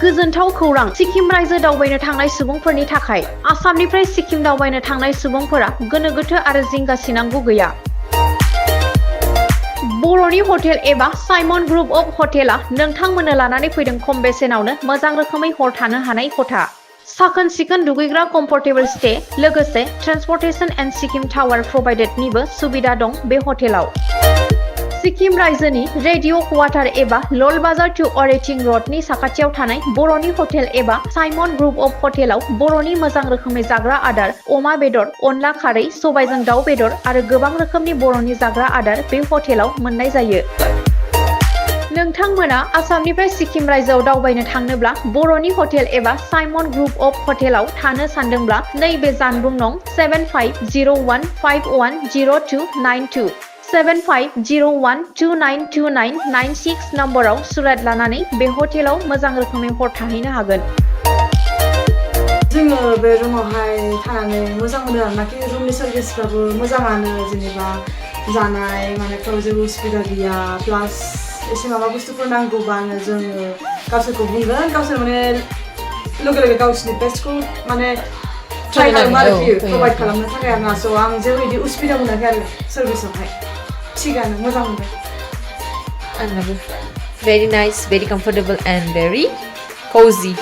गोजोनथाव खौरां सिक्किम रायजो दावबायनो थांनाय सुबुंफोरनि थाखाय आसामनिफ्राय सिक्किम दावबायनो थांनाय सुबुंफोरा गोनो गोथो आरो जिंगा सिनांगौ गैया। बर'नि हटेल एबा साइमन ग्रुप अफ हटेला नोंथांमोननो लानानै फैदों खम बेसेनावनो मोजां रोखोमै हर थानो हानाय खथा, साखोन सिखोन दुगैग्रा कम्फर्टेबल स्टे, लोगोसे ट्रेन्सपर्टेशन एन्ड सिक्किम टावार प्रभाइडेडनिबो सुबिदा दं बे हटेलाव। सिक्किम रायजोनि रेडिअ क्वार्टार एबा लल बाजार टु अरेटिं रडनि साखाथियाव थानाय बर'नि हटेल एबा साइमन ग्रुप अफ हटेलाव बर'नि मोजां रोखोमै जाग्रा आदार, अमा बेदर, अनला खारै, सबायजों दाउ बेदर आरो गोबां रोखोमनि बर'नि जाग्रा आदार बे हटेलाव मोननाय जायो। नोंथांमोना आसामनिफ्राय सिक्किम रायजोआव दावबायनो थांनोब्ला बर'नि हटेल एबा साइमन ग्रुप अफ हटेलाव थानो सानदोंब्ला नैबे जानबुं नं 7501510292 7501292996 नम्बराव सुरात लानानै बे हटेलाव मोजां रोखोमै हर थाहैनो हागोन। जोङो बे रुमावहाय थानानै मोजां मोनो आरोनाखि रुमनि सार्भिसफ्राबो मोजाङानो, जेनेबा जानाय मानायफ्राव जेबो उसुबिदा गैया। प्लास एसे माबा बुस्थुफोर नांगौबानो जोङो गावसोरखौ बुंगोन, गावसोर माने लोगो लोगो गावसोरनि बेस्टखौ माने ट्राइ खालामो आरोखि प्रभाइड खालामनो थाखाय आरोना। स' आं जेबो बिदि उसुबिदा मोनाखै आरो सार्भिसावहाय, थिगानो मोजां मोनदों। आंनाबो very nice, very comfortable and very cozy.